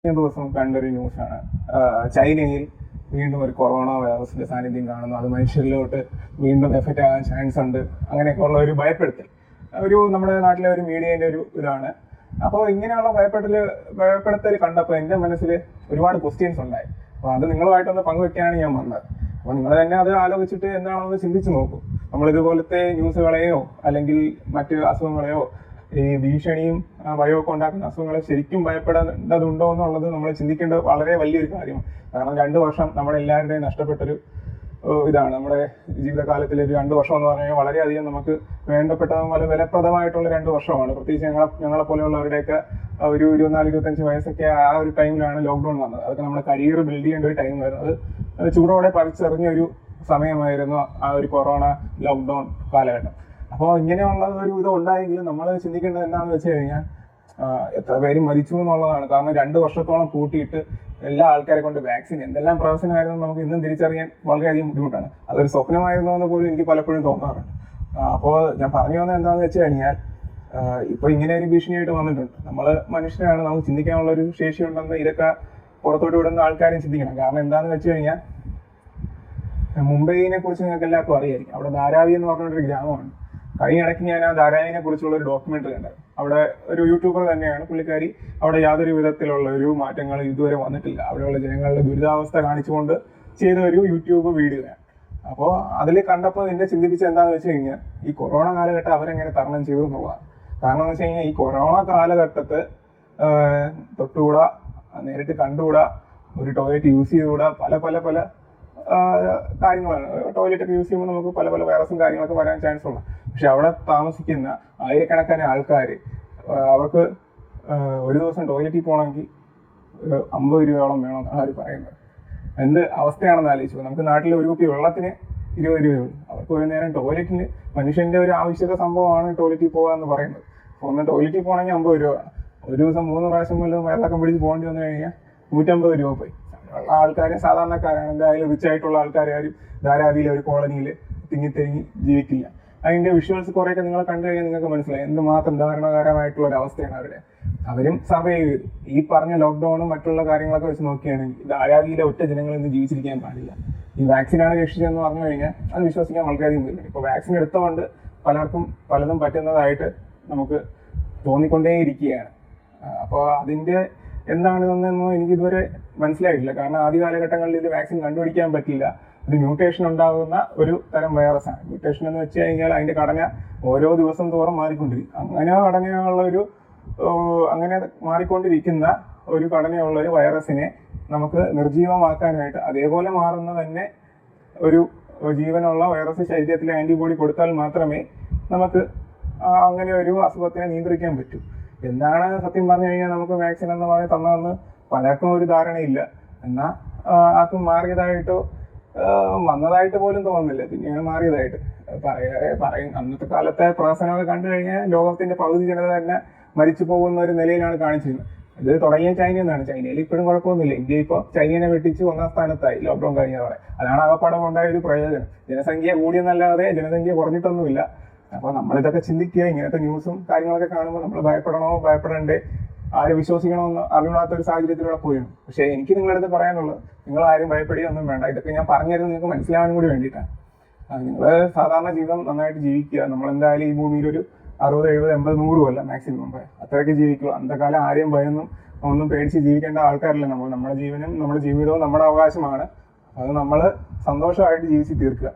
ദിവസം കണ്ടൊരു ന്യൂസാണ്. ചൈനയിൽ വീണ്ടും ഒരു കൊറോണ വൈറസിന്റെ സാന്നിധ്യം കാണുന്നു. അത് മനുഷ്യരിലോട്ട് വീണ്ടും എഫക്റ്റ് ആകാൻ ചാൻസ് ഉണ്ട്. അങ്ങനെയൊക്കെയുള്ള ഒരു ഭയപ്പെടുത്തൽ നമ്മുടെ നാട്ടിലെ ഒരു മീഡിയന്റെ ഒരു ഇതാണ്. അപ്പോൾ ഇങ്ങനെയുള്ള ഭയപ്പെടുത്തൽ കണ്ടപ്പോൾ എൻ്റെ മനസ്സിൽ ഒരുപാട് ക്വസ്റ്റ്യൻസ് ഉണ്ടായി. അപ്പോൾ അത് നിങ്ങളുമായിട്ടൊന്ന് പങ്കുവെക്കാനാണ് ഞാൻ വന്നത്. അപ്പോൾ നിങ്ങൾ തന്നെ അത് ആലോചിച്ചിട്ട് എന്താണെന്ന് ചിന്തിച്ച് നോക്കൂ. നമ്മളിതുപോലത്തെ ന്യൂസുകളെയോ അല്ലെങ്കിൽ മറ്റ് അസുഖങ്ങളെയോ ഈ ഭീഷണിയും ഭയമൊക്കെ ഉണ്ടാക്കുന്ന അസുഖങ്ങളെ ശരിക്കും ഭയപ്പെടേണ്ടതുണ്ടോ എന്നുള്ളത് നമ്മൾ ചിന്തിക്കേണ്ടത് വളരെ വലിയൊരു കാര്യമാണ്. കാരണം 2 വർഷം നമ്മളെല്ലാവരുടെയും നഷ്ടപ്പെട്ടൊരു ഇതാണ്. നമ്മുടെ ജീവിതകാലത്തിൽ ഒരു 2 വർഷം എന്ന് പറഞ്ഞാൽ വളരെയധികം നമുക്ക് വേണ്ടപ്പെട്ടതും വളരെ വിലപ്രദമായിട്ടുള്ള 2 വർഷമാണ്. പ്രത്യേകിച്ച് ഞങ്ങളെ പോലെയുള്ളവരുടെയൊക്കെ ഒരു 24-25 വയസ്സൊക്കെ ആ ഒരു ടൈമിലാണ് ലോക്ക്ഡൗൺ വന്നത്. അതൊക്കെ നമ്മുടെ കരിയർ ബിൽഡ് ചെയ്യേണ്ട ഒരു ടൈമായിരുന്നു. അത് ചൂടോടെ പറിച്ചെറിഞ്ഞ ഒരു സമയമായിരുന്നു ആ ഒരു കൊറോണ ലോക്ക്ഡൗൺ കാലഘട്ടം. അപ്പോൾ ഇങ്ങനെയുള്ള ഒരു ഇത് ഉണ്ടായെങ്കിലും നമ്മൾ ചിന്തിക്കേണ്ടത് എന്താണെന്ന് വെച്ച് കഴിഞ്ഞാൽ എത്ര പേര് മരിച്ചു എന്നുള്ളതാണ്. കാരണം 2 വർഷത്തോളം കൂട്ടിയിട്ട് എല്ലാ ആൾക്കാരെ കൊണ്ട് വാക്സിൻ എന്തെല്ലാം പ്രവർത്തനമായിരുന്നു നമുക്ക് ഇന്നും തിരിച്ചറിയാൻ വളരെയധികം ബുദ്ധിമുട്ടാണ്. അതൊരു സ്വപ്നമായിരുന്നു എന്ന് പോലും എനിക്ക് പലപ്പോഴും തോന്നാറുണ്ട്. അപ്പോൾ ഞാൻ പറഞ്ഞു വന്നത് എന്താണെന്ന് വെച്ച് കഴിഞ്ഞാൽ ഇപ്പോൾ ഇങ്ങനെ ഒരു ഭീഷണിയായിട്ട് വന്നിട്ടുണ്ട്. നമ്മൾ മനുഷ്യരാണ്, നമുക്ക് ചിന്തിക്കാനുള്ള ഒരു ശേഷി ഉണ്ടെന്ന് ഇതൊക്കെ പുറത്തോട്ട് വിടുന്ന ആൾക്കാരും ചിന്തിക്കണം. കാരണം എന്താണെന്ന് വെച്ച് കഴിഞ്ഞാൽ മുംബൈനെ കുറിച്ച് നിങ്ങൾക്ക് എല്ലാവർക്കും അറിയായിരിക്കും. അവിടെ ധാരാവി എന്ന് പറഞ്ഞൊരു ഗ്രാമമാണ്. കഴിഞ്ഞിടയ്ക്ക് ഞാൻ ആ ധാരാവിനെ കുറിച്ചുള്ള ഒരു ഡോക്യുമെന്ററി കണ്ടത്. അവിടെ ഒരു യൂട്യൂബർ തന്നെയാണ് പുള്ളിക്കാരി. അവിടെ യാതൊരു വിധത്തിലുള്ള ഒരു മാറ്റങ്ങൾ ഇതുവരെ വന്നിട്ടില്ല. അവിടെയുള്ള ജനങ്ങളുടെ ദുരിതാവസ്ഥ കാണിച്ചുകൊണ്ട് ചെയ്ത ഒരു യൂട്യൂബ് വീഡിയോയാണ്. അപ്പോൾ അതിൽ കണ്ടപ്പോൾ എന്നെ ചിന്തിപ്പിച്ച എന്താണെന്ന് വെച്ച് കഴിഞ്ഞാൽ ഈ കൊറോണ കാലഘട്ടം അവരെങ്ങനെ തരണം ചെയ്തു എന്നുള്ളതാണ്. കാരണം എന്ന് വെച്ച് കഴിഞ്ഞാൽ ഈ കൊറോണ കാലഘട്ടത്ത് തൊട്ടുകൂടാ, നേരിട്ട് കണ്ടുകൂടാ, ഒരു ടോയ്ലറ്റ് യൂസ് ചെയ്തുകൂടാ, പല കാര്യങ്ങളാണ്. ടോയ്ലറ്റ് ഒക്കെ യൂസ് ചെയ്യുമ്പോൾ നമുക്ക് പല വൈറസും കാര്യങ്ങളൊക്കെ വരാൻ ചാൻസ് ഉണ്ട്. പക്ഷെ അവിടെ താമസിക്കുന്ന ആയിരക്കണക്കിന് ആൾക്കാർ അവർക്ക് ഒരു ദിവസം ടോയ്ലറ്റിൽ പോകണമെങ്കിൽ 50 രൂപയോളം വേണമെന്നാണ് അവർ പറയുന്നത്. എന്ത് അവസ്ഥയാണെന്ന് ആലോചിച്ചു. നമുക്ക് നാട്ടിൽ ഒരു കുപ്പി വെള്ളത്തിന് 20 രൂപയുള്ളൂ. അവർക്ക് ഒരു നേരം ടോയ്ലറ്റിന് മനുഷ്യന്റെ ഒരു ആവശ്യക സംഭവമാണ് ടോയ്ലറ്റിൽ പോകുക എന്ന് പറയുന്നത്. അപ്പോൾ ഒന്ന് ടോയ്ലറ്റിൽ പോകണമെങ്കിൽ 50 രൂപ വേണം. ഒരു ദിവസം 3 പ്രാവശ്യം വല്ലതും വെള്ളമൊക്കെ പിടിച്ച് പോകേണ്ടി വന്നു കഴിഞ്ഞാൽ 150 രൂപ പോയി. ആൾക്കാർ സാധാരണക്കാരാണ്. എന്തായാലും റിച്ച് ആയിട്ടുള്ള ആൾക്കാരും ധാരാവിയിലെ ഒരു കോളനിയിൽ തിങ്ങിത്തെരിഞ്ഞ് ജീവിക്കില്ല. അതിന്റെ വിഷ്വൽസ് കുറേയൊക്കെ നിങ്ങൾ കണ്ടു കഴിഞ്ഞാൽ നിങ്ങൾക്ക് മനസ്സിലായി എന്തുമാത്രം ദാരുണകരമായിട്ടുള്ള ഒരു അവസ്ഥയാണ് അവരും സർവൈവ് ചെയ്തു. ഈ പറഞ്ഞ ലോക്ക്ഡൌണും മറ്റുള്ള കാര്യങ്ങളൊക്കെ വെച്ച് നോക്കുകയാണെങ്കിൽ ധാരാവിയിലെ ഒറ്റ ജനങ്ങളൊന്നും ജീവിച്ചിരിക്കാൻ പാടില്ല. ഈ വാക്സിനാണ് രക്ഷിച്ചതെന്ന് പറഞ്ഞു കഴിഞ്ഞാൽ അത് വിശ്വസിക്കാൻ വളരെയധികം ബുദ്ധിമുട്ട്. ഇപ്പോൾ വാക്സിൻ എടുത്തുകൊണ്ട് പലർക്കും പലതും പറ്റുന്നതായിട്ട് നമുക്ക് തോന്നിക്കൊണ്ടേയിരിക്കുകയാണ്. അപ്പോൾ അതിന്റെ എന്താണെന്നൊന്നും എനിക്കിതുവരെ മനസ്സിലായിട്ടില്ല. കാരണം ആദ്യ കാലഘട്ടങ്ങളിൽ ഇത് വാക്സിൻ കണ്ടുപിടിക്കാൻ പറ്റില്ല. ഇത് മ്യൂട്ടേഷൻ ഉണ്ടാകുന്ന ഒരു തരം വൈറസാണ്. മ്യൂട്ടേഷൻ എന്ന് വെച്ച് കഴിഞ്ഞാൽ അതിന്റെ ഘടന ഓരോ ദിവസം തോറും മാറിക്കൊണ്ടിരിക്കും. അങ്ങനെ മാറിക്കൊണ്ടിരിക്കുന്ന ഒരു ഘടനയുള്ള ഒരു വൈറസിനെ നമുക്ക് നിർജീവമാക്കാനായിട്ട് അതേപോലെ മാറുന്ന തന്നെ ഒരു ജീവനുള്ള വൈറസ് ശരീരത്തിലെ ആന്റിബോഡി കൊടുത്താൽ മാത്രമേ നമുക്ക് അങ്ങനെ ഒരു അസുഖത്തിനെ നിയന്ത്രിക്കാൻ പറ്റൂ. എന്താണ് സത്യം പറഞ്ഞു കഴിഞ്ഞാൽ നമുക്ക് വാക്സിൻ എന്ന് പറഞ്ഞ് തന്നതെന്ന് പലർക്കും ഒരു ധാരണയില്ല. എന്നാൽ ആർക്കും മാറിയതായിട്ടോ വന്നതായിട്ട് പോലും തോന്നുന്നില്ല. പിന്നെയാണ് മാറിയതായിട്ട് പറയും. അന്നത്തെ കാലത്തെ പ്രവർത്തനമൊക്കെ കണ്ടു കഴിഞ്ഞാൽ ലോകത്തിന്റെ പകുതി ജനത തന്നെ മരിച്ചു പോകുന്ന ഒരു നിലയിലാണ് കാണിച്ചിരുന്നത്. ഇത് തുടങ്ങിയ ചൈനയിൽ നിന്നാണ്. ചൈനയിൽ ഇപ്പോഴും കുഴപ്പമൊന്നുമില്ല. ഇന്ത്യ ഇപ്പോൾ ചൈനയെ വെട്ടിച്ച് 1ാം സ്ഥാനത്തായി ലോക്ക്ഡൌൺ കഴിഞ്ഞതോടെ. അതാണ് ആകപ്പാടം ഉണ്ടായ ഒരു പ്രയോജനം. ജനസംഖ്യ കൂടിയെന്നല്ലാതെ ജനസംഖ്യ കുറഞ്ഞിട്ടൊന്നുമില്ല. അപ്പോൾ നമ്മളിതൊക്കെ ചിന്തിക്കുക. ഇങ്ങനത്തെ ന്യൂസും കാര്യങ്ങളൊക്കെ കാണുമ്പോൾ നമ്മൾ ഭയപ്പെടണോ ഭയപ്പെടണ്ടേ, ആരെ വിശ്വസിക്കണമെന്ന് അറിയാത്തൊരു സാഹചര്യത്തിലൂടെ പോയിരുന്നു. പക്ഷേ എനിക്ക് നിങ്ങളുടെ അടുത്ത് പറയാനുള്ളത്, നിങ്ങൾ ആരും ഭയപ്പെടുകയൊന്നും വേണ്ട. ഇതൊക്കെ ഞാൻ പറഞ്ഞിരുന്നത് നിങ്ങൾക്ക് മനസ്സിലാവാൻ കൂടി വേണ്ടിയിട്ടാണ്. നിങ്ങൾ സാധാരണ ജീവിതം നന്നായിട്ട് ജീവിക്കുക. നമ്മളെന്തായാലും ഈ ഭൂമിയിൽ ഒരു 60, 70, 80, 100 കൊല്ലം മാക്സിമം അത്രയൊക്കെ ജീവിക്കുക. അന്തകാലം ആരെയും ഭയന്നും ഒന്നും പേടിച്ച് ജീവിക്കേണ്ട ആൾക്കാരല്ല നമ്മൾ. നമ്മുടെ ജീവനും നമ്മുടെ ജീവിതവും നമ്മുടെ അവകാശമാണ്. അത് നമ്മൾ സന്തോഷമായിട്ട് ജീവിച്ച് തീർക്കുക.